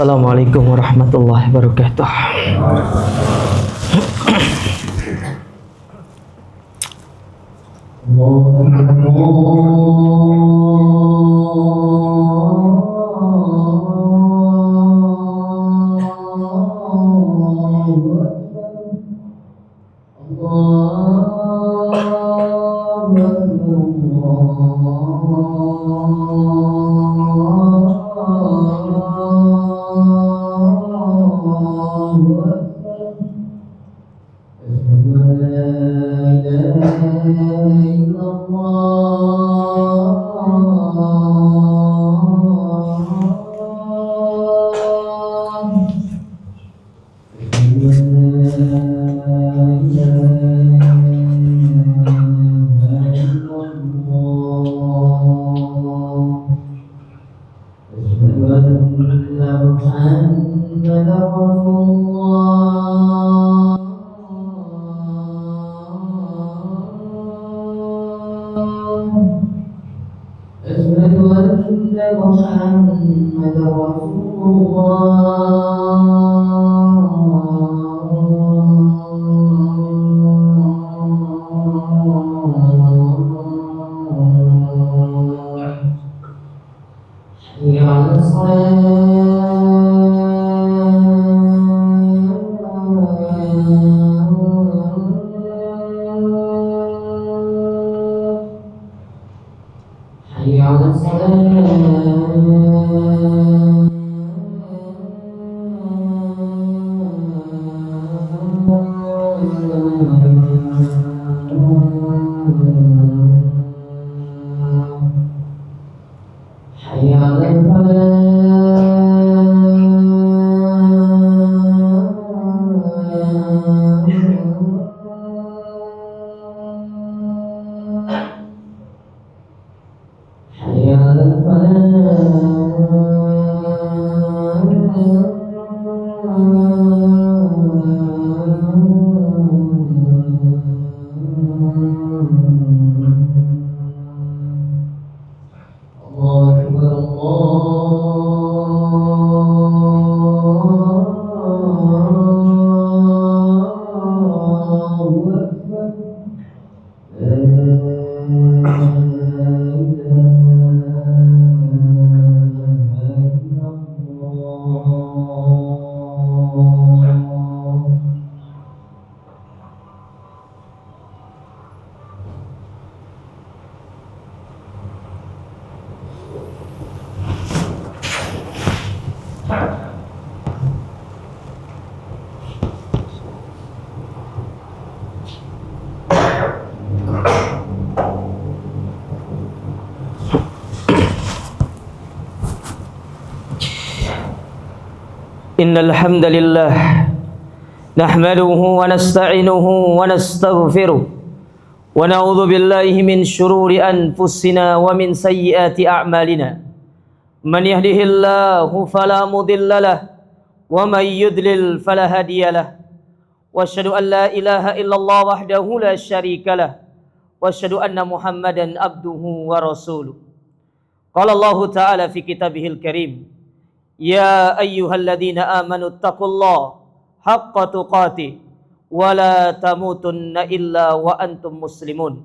Assalamualaikum warahmatullahi wabarakatuh. Innal hamdalillah nahmaduhu wa nasta'inuhu wa nastaghfiruh wa na'udzu billahi min shururi anfusina wa min sayyiati a'malina. Man yahdihillahu fala mudhillalah wa may yudlil fala hadiyalah. Wa asyhadu an la ilaha illallah wahdahu la syarikalah wa asyhadu anna Muhammadan abduhu wa rasuluh. Qala Allah ta'ala fi kitabihil karim, ya ayyuhalladzina amanu taqullaha haqqa tuqatih wa la tamutunna illa wa antum muslimun.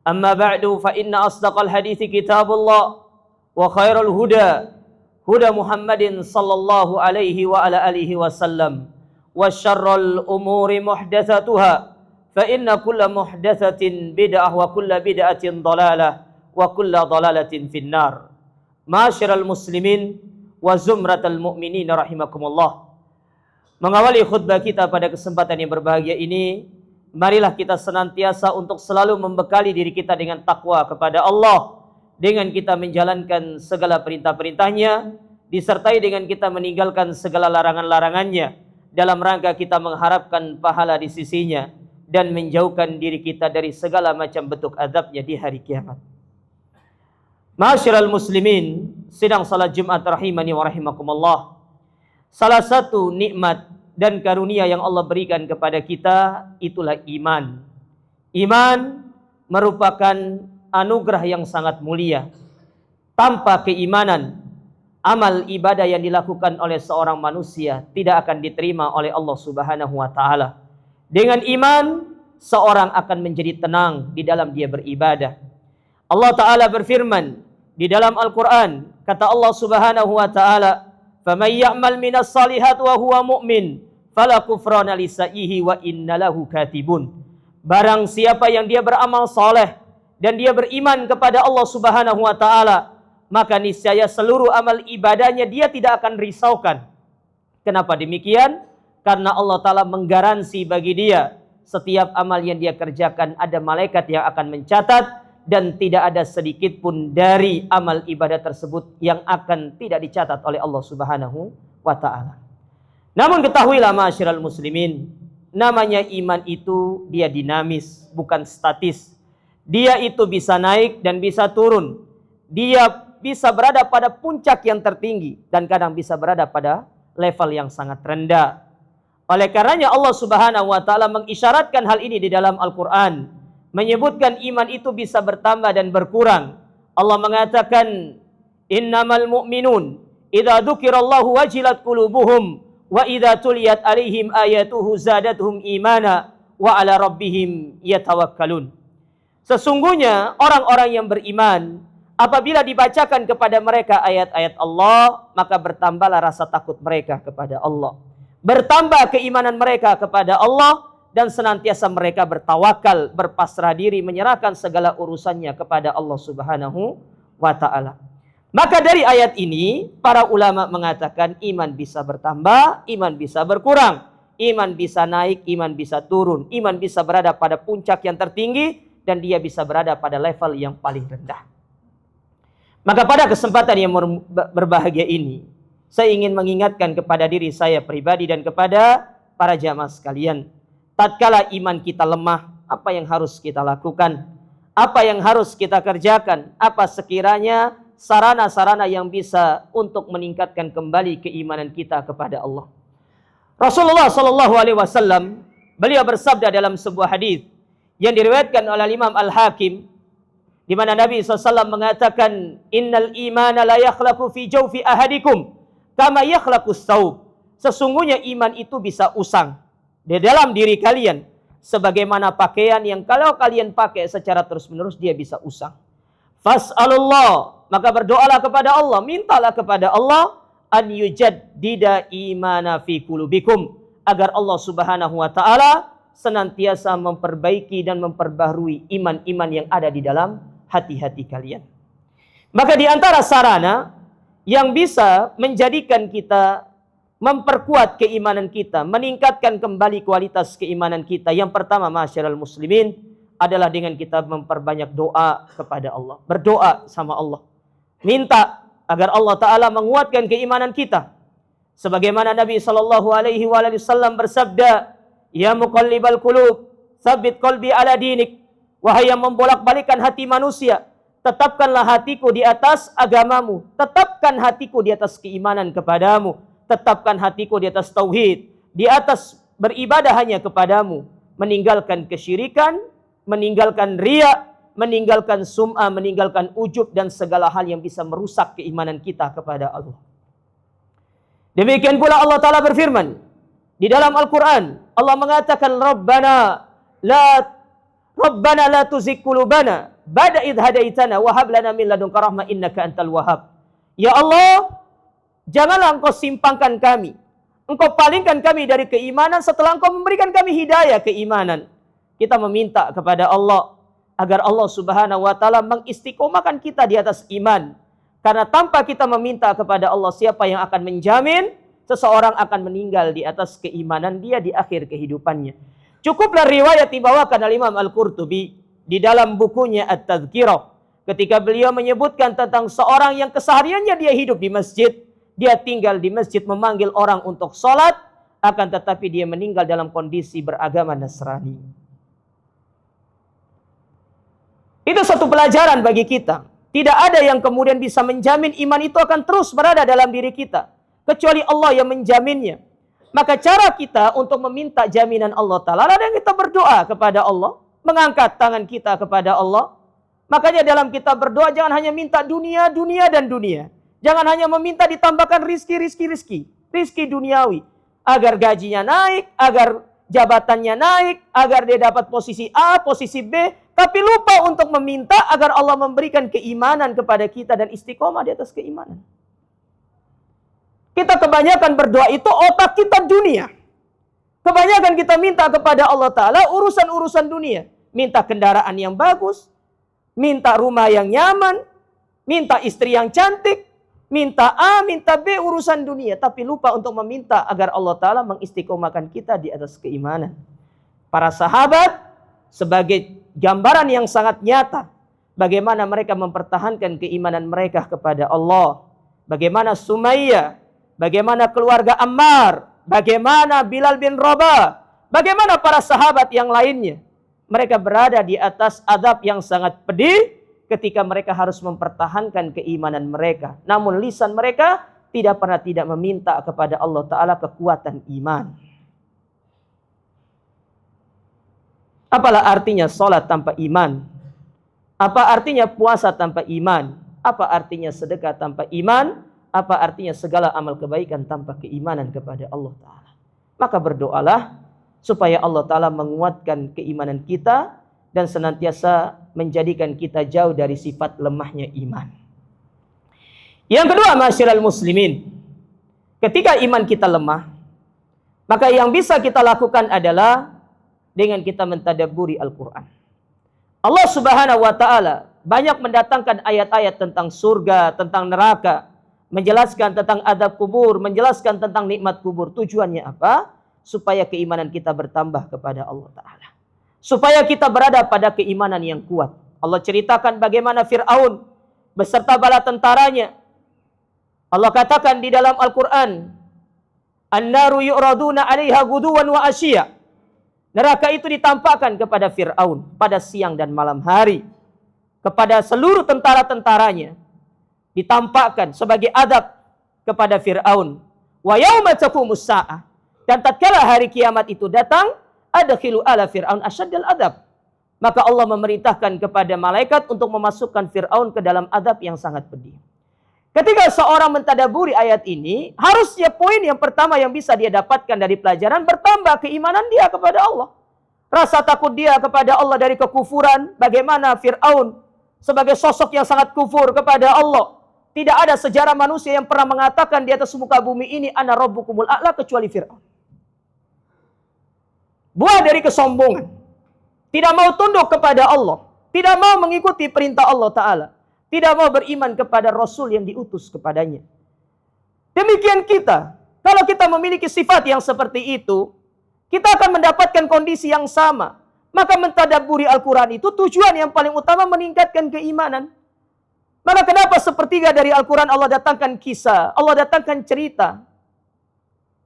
Amma ba'du fa inna asdaqal hadithi kitabullah wa khairal huda huda Muhammadin sallallahu alaihi wa ala alihi wasallam wa syarral umuri muhdatsatuha fa inna kulla muhdatsatin bid'ah wa kulla bid'atin dhalalah wa kulla dhalalatin finnar. Ma'asyiral muslimin wa zumratal mu'minin rahimakumullah. Mengawali khutbah kita pada kesempatan yang berbahagia ini, marilah kita senantiasa untuk selalu membekali diri kita dengan takwa kepada Allah, dengan kita menjalankan segala perintah-perintahnya, disertai dengan kita meninggalkan segala larangan-larangannya, dalam rangka kita mengharapkan pahala di sisinya dan menjauhkan diri kita dari segala macam bentuk azabnya di hari kiamat. Ma'asyiral muslimin, sidang salat Jumat rahimani wa rahimakumullah. Salah satu nikmat dan karunia yang Allah berikan kepada kita itulah iman. Iman merupakan anugerah yang sangat mulia. Tanpa keimanan, amal ibadah yang dilakukan oleh seorang manusia tidak akan diterima oleh Allah Subhanahu wa taala. Dengan iman, seorang akan menjadi tenang di dalam dia beribadah. Allah taala berfirman di dalam Al-Qur'an, kata Allah Subhanahu wa taala, "Faman ya'mal minas salihat wa huwa mu'min, fala kufrana li sa'ihi wa innalahu katibun." Barang siapa yang dia beramal saleh dan dia beriman kepada Allah Subhanahu wa taala, maka niscaya seluruh amal ibadahnya dia tidak akan risaukan. Kenapa demikian? Karena Allah Ta'ala menggaransi bagi dia setiap amal yang dia kerjakan ada malaikat yang akan mencatat, dan tidak ada sedikit pun dari amal ibadah tersebut yang akan tidak dicatat oleh Allah Subhanahu wa taala. Namun ketahuilah ma'asyiral muslimin, namanya iman itu dia dinamis, bukan statis. Dia itu bisa naik dan bisa turun. Dia bisa berada pada puncak yang tertinggi dan kadang bisa berada pada level yang sangat rendah. Oleh karenanya Allah Subhanahu wa taala mengisyaratkan hal ini di dalam Al-Qur'an, menyebutkan iman itu bisa bertambah dan berkurang. Allah mengatakan, "Innamal mu'minun idza dzukirallahu wajilat qulubuhum wa idza tuliyat 'alaihim ayatuhu zadatuhum imana wa 'ala rabbihim yatawakkalun." Sesungguhnya orang-orang yang beriman, apabila dibacakan kepada mereka ayat-ayat Allah, maka bertambahlah rasa takut mereka kepada Allah. Bertambah keimanan mereka kepada Allah dan senantiasa mereka bertawakal, berpasrah diri, menyerahkan segala urusannya kepada Allah Subhanahu wa taala. Maka dari ayat ini para ulama mengatakan iman bisa bertambah, iman bisa berkurang, iman bisa naik, iman bisa turun, iman bisa berada pada puncak yang tertinggi dan dia bisa berada pada level yang paling rendah. Maka pada kesempatan yang berbahagia ini, saya ingin mengingatkan kepada diri saya pribadi dan kepada para jamaah sekalian. Tatkala iman kita lemah, apa yang harus kita lakukan? Apa yang harus kita kerjakan? Apa sekiranya sarana-sarana yang bisa untuk meningkatkan kembali keimanan kita kepada Allah? Rasulullah sallallahu alaihi wasallam beliau bersabda dalam sebuah hadis yang diriwayatkan oleh Imam Al-Hakim, di mana Nabi SAW mengatakan, "Innal imana la yakhlaqu fi jawfi ahadikum kama yakhlaqus saub." Sesungguhnya iman itu bisa usang di dalam diri kalian sebagaimana pakaian yang kalau kalian pakai secara terus-menerus dia bisa usang. Fas'alullah, maka berdoalah kepada Allah, mintalah kepada Allah an yujaddida imana fi qulubikum, agar Allah Subhanahu wa taala senantiasa memperbaiki dan memperbaharui iman-iman yang ada di dalam hati-hati kalian. Maka di antara sarana yang bisa menjadikan kita memperkuat keimanan kita, meningkatkan kembali kualitas keimanan kita, yang pertama ma'asyiral muslimin adalah dengan kita memperbanyak doa kepada Allah. Berdoa sama Allah. Minta agar Allah Ta'ala menguatkan keimanan kita. Sebagaimana Nabi SAW bersabda, "Ya muqallibal qulub, tsabbit qalbi ala dinik." Wahai yang membolak-balikan hati manusia, tetapkanlah hatiku di atas agamamu. Tetapkan hatiku di atas keimanan kepadamu. Tetapkan hatiku di atas tauhid, di atas beribadah hanya kepadamu. Meninggalkan kesyirikan, meninggalkan riya, meninggalkan sum'ah, meninggalkan ujub dan segala hal yang bisa merusak keimanan kita kepada Allah. Demikian pula Allah Ta'ala berfirman di dalam Al-Quran. Allah mengatakan, Rabbana la tuzigh qulubana ba'da idh hadaitana wa hab lana min ladunka rahmah innaka antal wahhab. Ya Allah, janganlah Engkau simpangkan kami, Engkau palingkan kami dari keimanan setelah Engkau memberikan kami hidayah keimanan. Kita meminta kepada Allah agar Allah Subhanahu wa taala mengistiqomahkan kita di atas iman. Karena tanpa kita meminta kepada Allah, siapa yang akan menjamin seseorang akan meninggal di atas keimanan dia di akhir kehidupannya? Cukuplah riwayat dibawakan oleh Imam Al-Qurtubi di dalam bukunya At-Tadhkirah, ketika beliau menyebutkan tentang seorang yang kesehariannya dia hidup di masjid, dia tinggal di masjid memanggil orang untuk sholat, akan tetapi dia meninggal dalam kondisi beragama Nasrani. Itu satu pelajaran bagi kita. Tidak ada yang kemudian bisa menjamin iman itu akan terus berada dalam diri kita, kecuali Allah yang menjaminnya. Maka cara kita untuk meminta jaminan Allah Ta'ala adalah kita berdoa kepada Allah, mengangkat tangan kita kepada Allah. Makanya dalam kita berdoa jangan hanya minta dunia, dunia, dan dunia. Jangan hanya meminta ditambahkan rizki duniawi. Agar gajinya naik, agar jabatannya naik, agar dia dapat posisi A, posisi B. Tapi lupa untuk meminta agar Allah memberikan keimanan kepada kita dan istiqomah di atas keimanan. Kita kebanyakan berdoa itu otak kita dunia. Kebanyakan kita minta kepada Allah Ta'ala urusan-urusan dunia. Minta kendaraan yang bagus, minta rumah yang nyaman, minta istri yang cantik, minta A, minta B, urusan dunia. Tapi lupa untuk meminta agar Allah Ta'ala mengistiqomahkan kita di atas keimanan. Para sahabat sebagai gambaran yang sangat nyata. Bagaimana mereka mempertahankan keimanan mereka kepada Allah. Bagaimana Sumayyah, bagaimana keluarga Ammar, bagaimana Bilal bin Rabah, bagaimana para sahabat yang lainnya. Mereka berada di atas azab yang sangat pedih ketika mereka harus mempertahankan keimanan mereka. Namun lisan mereka tidak pernah tidak meminta kepada Allah Ta'ala kekuatan iman. Apalah artinya sholat tanpa iman? Apa artinya puasa tanpa iman? Apa artinya sedekah tanpa iman? Apa artinya segala amal kebaikan tanpa keimanan kepada Allah Ta'ala? Maka berdoalah supaya Allah Ta'ala menguatkan keimanan kita dan senantiasa menjadikan kita jauh dari sifat lemahnya iman. Yang kedua, masyiral muslimin, ketika iman kita lemah, maka yang bisa kita lakukan adalah dengan kita mentadabburi Al-Quran. Allah Subhanahu wa Ta'ala banyak mendatangkan ayat-ayat tentang surga, tentang neraka, menjelaskan tentang adab kubur, menjelaskan tentang nikmat kubur. Tujuannya apa? Supaya keimanan kita bertambah kepada Allah Ta'ala. Supaya kita berada pada keimanan yang kuat. Allah ceritakan bagaimana Fir'aun beserta bala tentaranya. Allah katakan di dalam Al-Quran, An-naru yu'raduna 'alaiha guduwan wa asyiya. Neraka itu ditampakkan kepada Fir'aun pada siang dan malam hari. Kepada seluruh tentara-tentaranya ditampakkan sebagai adab kepada Fir'aun. Wa yauma taqumus sa'ah, dan tatkala hari kiamat itu datang, adkhilu ala Fir'aun asyaddal adab. Maka Allah memerintahkan kepada malaikat untuk memasukkan Fir'aun ke dalam adab yang sangat pedih. Ketika seorang mentadaburi ayat ini, harusnya poin yang pertama yang bisa dia dapatkan dari pelajaran, bertambah keimanan dia kepada Allah. Rasa takut dia kepada Allah dari kekufuran. Bagaimana Fir'aun sebagai sosok yang sangat kufur kepada Allah. Tidak ada sejarah manusia yang pernah mengatakan di atas muka bumi ini, ana rabbukumul a'la, kecuali Fir'aun. Buah dari kesombongan. Tidak mau tunduk kepada Allah. Tidak mau mengikuti perintah Allah Ta'ala. Tidak mau beriman kepada Rasul yang diutus kepadanya. Demikian kita. Kalau kita memiliki sifat yang seperti itu, kita akan mendapatkan kondisi yang sama. Maka mentadabburi Al-Quran itu tujuan yang paling utama meningkatkan keimanan. Maka kenapa sepertiga dari Al-Quran Allah datangkan kisah, Allah datangkan cerita.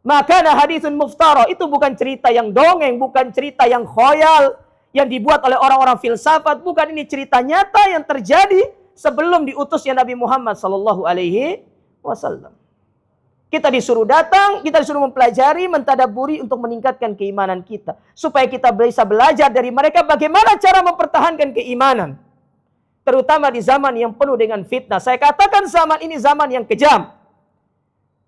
Maka haditsun muftara, itu bukan cerita yang dongeng, bukan cerita yang khoyal, yang dibuat oleh orang-orang filsafat. Bukan, ini cerita nyata yang terjadi sebelum diutusnya Nabi Muhammad SAW. Kita disuruh datang, kita disuruh mempelajari, mentadabburi untuk meningkatkan keimanan kita. Supaya kita bisa belajar dari mereka bagaimana cara mempertahankan keimanan. Terutama di zaman yang penuh dengan fitnah. Saya katakan zaman ini zaman yang kejam.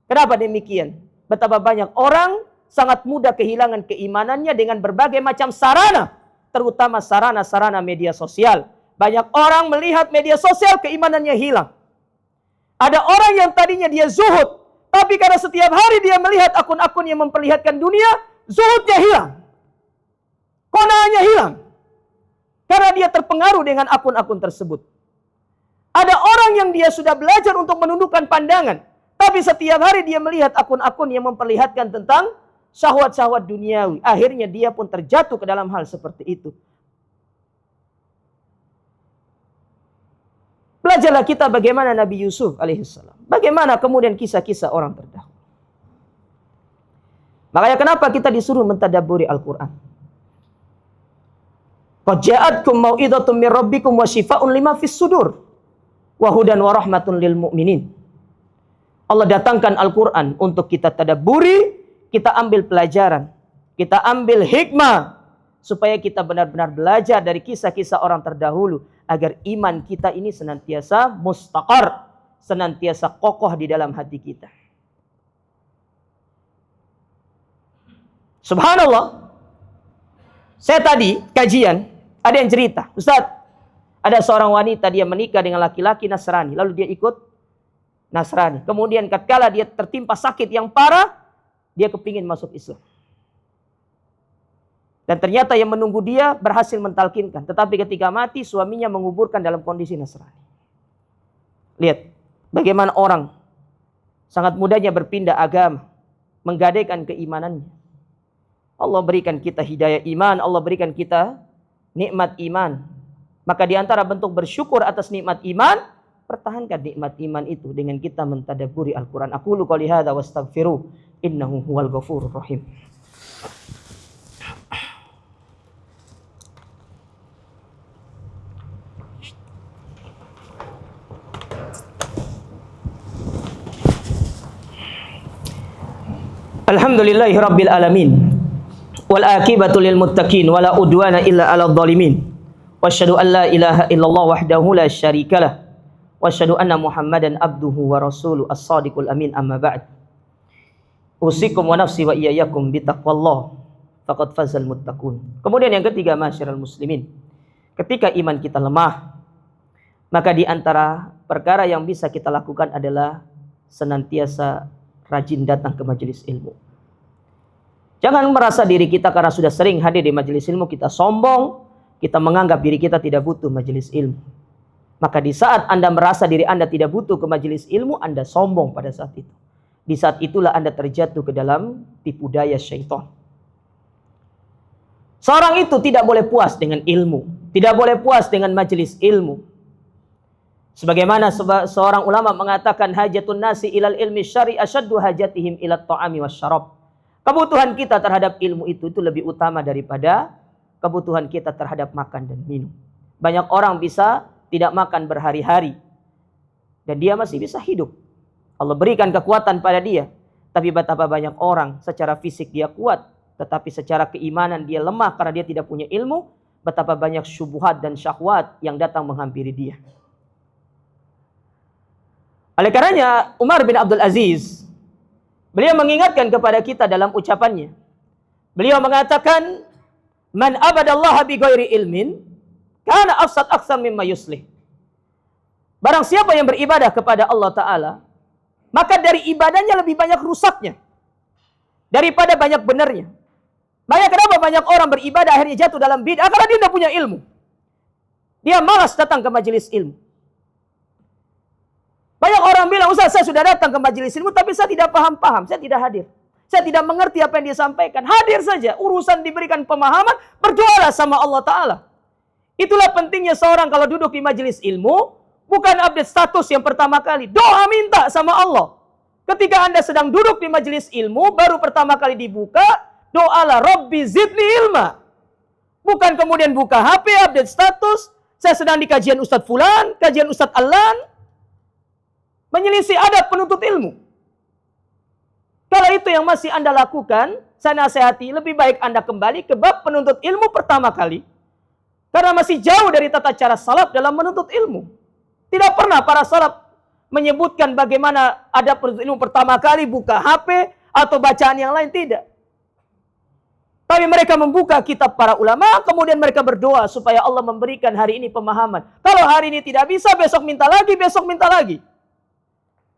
Kenapa demikian? Betapa banyak orang sangat mudah kehilangan keimanannya dengan berbagai macam sarana. Terutama sarana-sarana media sosial. Banyak orang melihat media sosial, keimanannya hilang. Ada orang yang tadinya dia zuhud, tapi karena setiap hari dia melihat akun-akun yang memperlihatkan dunia, zuhudnya hilang. Qanaahnya hilang. Karena dia terpengaruh dengan akun-akun tersebut. Ada orang yang dia sudah belajar untuk menundukkan pandangan, tapi setiap hari dia melihat akun-akun yang memperlihatkan tentang syahwat-syahwat duniawi. Akhirnya dia pun terjatuh ke dalam hal seperti itu. Belajarlah kita bagaimana Nabi Yusuf alaihissalam. Bagaimana kemudian kisah-kisah orang terdahulu. Makanya kenapa kita disuruh mentadabburi Al-Quran. Qad ja'atkum mau'idhatun min rabbikum wa shifaa'un lima fis sudur wa hudan wa rahmatun lil mu'minin. Allah datangkan Al-Quran untuk kita tadabburi, kita ambil pelajaran, kita ambil hikmah, supaya kita benar-benar belajar dari kisah-kisah orang terdahulu, agar iman kita ini senantiasa mustaqar, senantiasa kokoh di dalam hati kita. Subhanallah. Saya tadi kajian, ada yang cerita, Ustaz, ada seorang wanita dia menikah dengan laki-laki Nasrani, lalu dia ikut Nasrani. Kemudian tatkala dia tertimpa sakit yang parah, dia kepingin masuk Islam. Dan ternyata yang menunggu dia berhasil mentalkinkan. Tetapi ketika mati, suaminya menguburkan dalam kondisi Nasrani. Lihat, bagaimana orang sangat mudahnya berpindah agama, menggadaikan keimanannya. Allah berikan kita hidayah iman, Allah berikan kita nikmat iman. Maka di antara bentuk bersyukur atas nikmat iman, pertahankan nikmat iman itu dengan kita mentadabburi Al-Quran. Aqulu qouli hadza wastaghfiru innahu huwal ghafurur rahim. Alhamdulillahi rabbil alamin. Wal akibatu lil muttaqin wala udwana illa 'alal zalimin. Wasyhadu an la ilaha illallah wahdahu la syarikalah. Wasyhadu anna Muhammadan abduhu wa rasuluhu as-sadiqul amin, amma ba'd. Usikum wa nafsi wa iyyakum bitaqwallah faqad fazal muttaqun. Kemudian yang ketiga, masyiral muslimin, ketika iman kita lemah, maka di antara perkara yang bisa kita lakukan adalah senantiasa rajin datang ke majelis ilmu. Jangan merasa diri kita karena sudah sering hadir di majelis ilmu, kita sombong, kita menganggap diri kita tidak butuh majelis ilmu. Maka di saat Anda merasa diri Anda tidak butuh ke majelis ilmu, Anda sombong pada saat itu. Di saat itulah Anda terjatuh ke dalam tipu daya syaitan. Seorang itu tidak boleh puas dengan ilmu, tidak boleh puas dengan majelis ilmu. Sebagaimana seorang ulama mengatakan, hajatun nasi ilal ilmi syar'i asyaddu hajatihim ilat ta'ami wasyarab. Kebutuhan kita terhadap ilmu itu lebih utama daripada kebutuhan kita terhadap makan dan minum. Banyak orang bisa tidak makan berhari-hari dan dia masih bisa hidup. Allah berikan kekuatan pada dia. Tapi betapa banyak orang secara fisik dia kuat, tetapi secara keimanan dia lemah karena dia tidak punya ilmu. Betapa banyak syubhat dan syahwat yang datang menghampiri dia. Oleh karenanya Umar bin Abdul Aziz, beliau mengingatkan kepada kita dalam ucapannya. Beliau mengatakan, man abadallaha bi ghairi ilmin kana afsad aksar mimma yuslih. Barang siapa yang beribadah kepada Allah Ta'ala, maka dari ibadahnya lebih banyak rusaknya daripada banyak benarnya. Makanya kenapa banyak orang beribadah akhirnya jatuh dalam bid'ah? Karena dia tidak punya ilmu. Dia malas datang ke majelis ilmu. Banyak orang bilang, Ustaz, saya sudah datang ke majelis ilmu, tapi saya tidak paham-paham, saya tidak hadir. Saya tidak mengerti apa yang dia sampaikan. Hadir saja, urusan diberikan pemahaman, berdoalah sama Allah Ta'ala. Itulah pentingnya seorang kalau duduk di majelis ilmu, bukan update status yang pertama kali. Doa minta sama Allah. Ketika Anda sedang duduk di majelis ilmu, baru pertama kali dibuka, doalah, Rabbi zidni ilma. Bukan kemudian buka HP, update status, saya sedang di kajian Ustadz Fulan, kajian Ustadz Alan, menyelisih adab penuntut ilmu. Kalau itu yang masih Anda lakukan, saya nasihati lebih baik Anda kembali ke bab penuntut ilmu pertama kali. Karena masih jauh dari tata cara salaf dalam menuntut ilmu. Tidak pernah para salaf menyebutkan bagaimana adab penuntut ilmu pertama kali buka HP atau bacaan yang lain, tidak. Tapi mereka membuka kitab para ulama, kemudian mereka berdoa supaya Allah memberikan hari ini pemahaman. Kalau hari ini tidak bisa, besok minta lagi, besok minta lagi.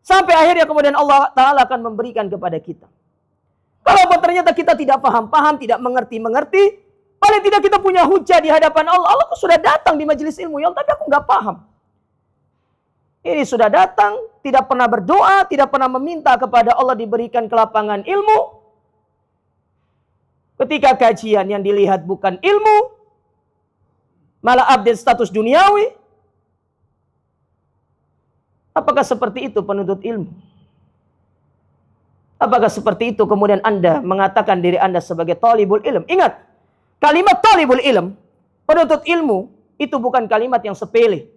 Sampai akhirnya kemudian Allah Ta'ala akan memberikan kepada kita. Kalau ternyata kita tidak paham-paham, tidak mengerti-mengerti, paling tidak kita punya hujah di hadapan Allah. Allah sudah datang di majelis ilmu, ya, tapi aku nggak paham. Ini sudah datang, tidak pernah berdoa, tidak pernah meminta kepada Allah diberikan kelapangan ilmu. Ketika kajian yang dilihat bukan ilmu, malah update status duniawi. Apakah seperti itu penuntut ilmu? Apakah seperti itu kemudian Anda mengatakan diri Anda sebagai talibul ilm? Ingat, kalimat talibul ilm, penuntut ilmu, itu bukan kalimat yang sepele.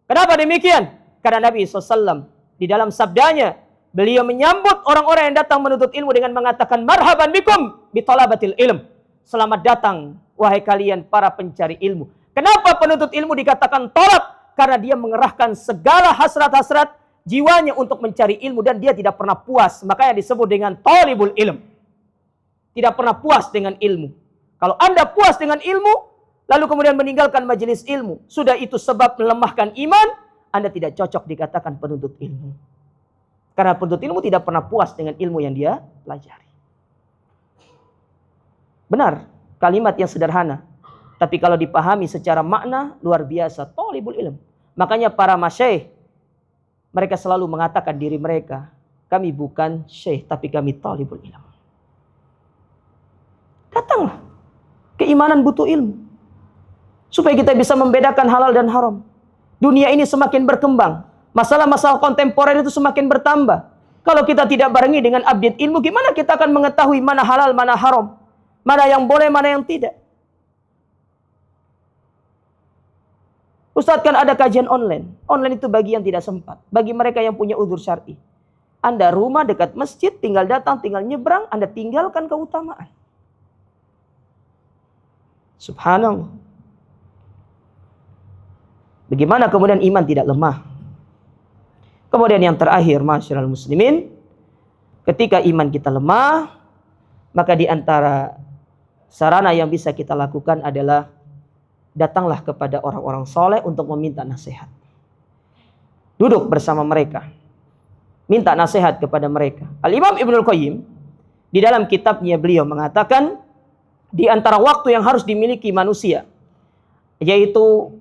Kenapa demikian? Karena Nabi SAW di dalam sabdanya, beliau menyambut orang-orang yang datang menuntut ilmu dengan mengatakan, marhaban bikum bitalabatil ilm. Selamat datang, wahai kalian para pencari ilmu. Kenapa penuntut ilmu dikatakan talab? Karena dia mengerahkan segala hasrat-hasrat, jiwanya untuk mencari ilmu dan dia tidak pernah puas. Makanya disebut dengan talibul ilm. Tidak pernah puas dengan ilmu. Kalau Anda puas dengan ilmu, lalu kemudian meninggalkan majelis ilmu, sudah itu sebab melemahkan iman, Anda tidak cocok dikatakan penuntut ilmu. Karena penuntut ilmu tidak pernah puas dengan ilmu yang dia pelajari. Benar, kalimat yang sederhana. Tapi kalau dipahami secara makna, luar biasa. Talibul ilm. Makanya para masyaikh, mereka selalu mengatakan diri mereka, kami bukan syekh, tapi kami talibul ilm. Datanglah. Keimanan butuh ilmu. Supaya kita bisa membedakan halal dan haram. Dunia ini semakin berkembang. Masalah-masalah kontemporer itu semakin bertambah. Kalau kita tidak barengi dengan update ilmu, gimana kita akan mengetahui mana halal, mana haram? Mana yang boleh, mana yang tidak? Ustadz, kan ada kajian online. Online itu bagi yang tidak sempat. Bagi mereka yang punya uzur syar'i. Anda rumah dekat masjid, tinggal datang, tinggal nyebrang, Anda tinggalkan keutamaan. Subhanallah. Bagaimana kemudian iman tidak lemah? Kemudian yang terakhir, masyarul muslimin, ketika iman kita lemah, maka di antara sarana yang bisa kita lakukan adalah datanglah kepada orang-orang soleh untuk meminta nasihat. Duduk bersama mereka, minta nasihat kepada mereka. Al-Imam Ibnul Qayyim di dalam kitabnya beliau mengatakan, di antara waktu yang harus dimiliki manusia, yaitu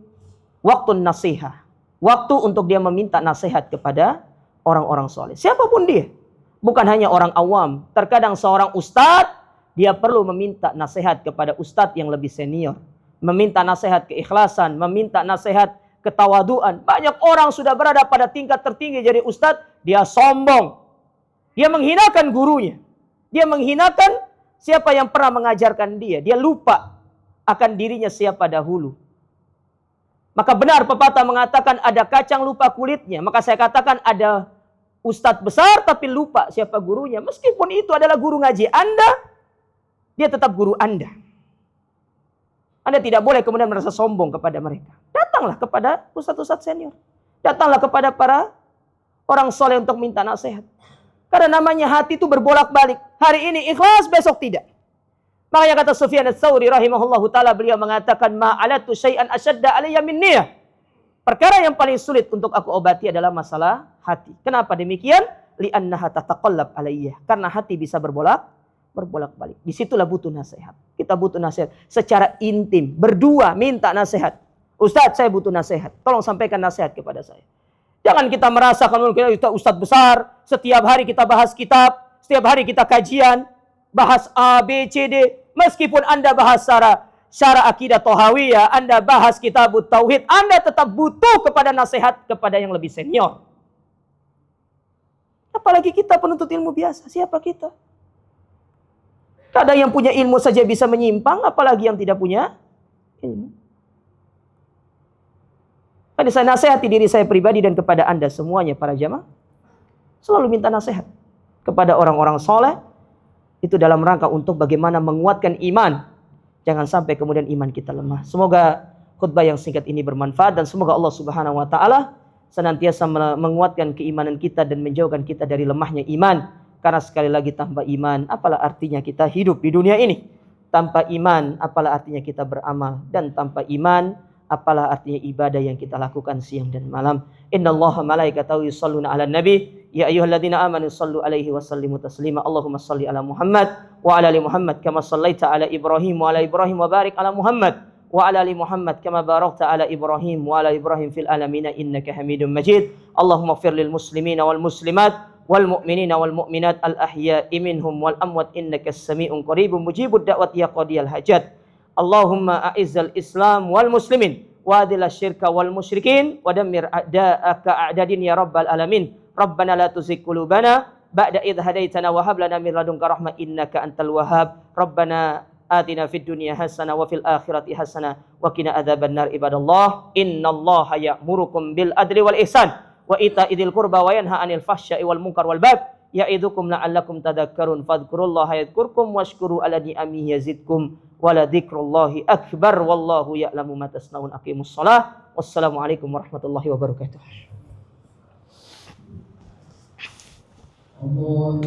waktu nasihat. Waktu untuk dia meminta nasihat kepada orang-orang soleh. Siapapun dia. Bukan hanya orang awam. Terkadang seorang ustadz, dia perlu meminta nasihat kepada ustadz yang lebih senior. Meminta nasihat keikhlasan. Meminta nasihat ketawaduan. Banyak orang sudah berada pada tingkat tertinggi jadi ustadz, dia sombong. Dia menghinakan gurunya. Dia menghinakan siapa yang pernah mengajarkan dia. Dia lupa akan dirinya siapa dahulu. Maka benar pepatah mengatakan ada kacang lupa kulitnya. Maka saya katakan ada ustadz besar tapi lupa siapa gurunya. Meskipun itu adalah guru ngaji Anda, dia tetap guru Anda. Anda tidak boleh kemudian merasa sombong kepada mereka. Datanglah kepada ustadz-ustadz senior. Datanglah kepada para orang soleh untuk minta nasihat. Karena namanya hati itu berbolak-balik. Hari ini ikhlas, besok tidak. Makanya kata Sufyan ats-Tsauri rahimahullahu taala, beliau mengatakan ma'alatu syai'an asyadda alayya min niyah. Perkara yang paling sulit untuk aku obati adalah masalah hati. Kenapa demikian? Li'annaha tataqallab alayya. Karena hati bisa berbolak-balik. Disitulah butuh nasihat. Kita butuh nasihat secara intim, berdua minta nasihat. Ustadz, saya butuh nasihat. Tolong sampaikan nasihat kepada saya. Jangan kita merasakan kita ustadz besar, setiap hari kita bahas kitab, setiap hari kita kajian, bahas A, B, C, D. Meskipun Anda bahas syara akidah Thahawiyah, Anda bahas kitabut tauhid, Anda tetap butuh kepada nasihat kepada yang lebih senior. Apalagi kita penuntut ilmu biasa, siapa kita? Kadang yang punya ilmu saja bisa menyimpang, apalagi yang tidak punya ilmu. Jadi saya nasihati diri saya pribadi dan kepada Anda semuanya para jamaah, selalu minta nasihat kepada orang-orang soleh. Itu dalam rangka untuk bagaimana menguatkan iman. Jangan sampai kemudian iman kita lemah. Semoga khutbah yang singkat ini bermanfaat. Dan semoga Allah subhanahu wa ta'ala senantiasa menguatkan keimanan kita dan menjauhkan kita dari lemahnya iman. Karena sekali lagi tanpa iman, apalah artinya kita hidup di dunia ini. Tanpa iman, apalah artinya kita beramal. Dan tanpa iman, apalah artinya ibadah yang kita lakukan siang dan malam. Innallaha malaikatahu yusholluna 'alan nabi ya ayyuhalladzina amanu shallu 'alaihi wa sallimu taslima. Allahumma shalli 'ala Muhammad wa 'ala ali Muhammad kama shallaita 'ala Ibrahim wa 'ala Ibrahim wa barik 'ala Muhammad wa 'ala ali Muhammad kama barakta 'ala Ibrahim wa 'ala Ibrahim fil alamin innaka Hamidum Majid. Allahumma ighfir lil muslimina wal muslimat wal mu'minina wal mu'minat al ahya'i minhum wal amwat innaka as-sami'un qaribun mujibud da'wati ya qadiyal hajat. Allahumma a'izzal Islam wal muslimin wa adil asyirka wal musyrikin wa dammir a'da'aka a'dadin ya rabbal alamin. Rabbana la tuzigh qulubana ba'da idh hadaitana wa hab lana min ladunka rahmah innaka antal wahhab. Rabbana atina fid dunya hasanah wa fil akhirati hasanah wa qina adzabannar. Ibadallah, innallaha ya'murukum bil adli wal ihsan wa ita'idzil qurba wa yanha 'anil fahsya'i wal munkar wal baghi ya'idukum la'allakum tadhakkarun. Fadhkurullaha yadhkurkum washkuru 'ala ni'amihi yazidkum wala dzikrullahi akbar wallahu ya'lamu ma tasnaun. Aqimus shalah. Wassalamualaikum warahmatullahi wabarakatuh. الله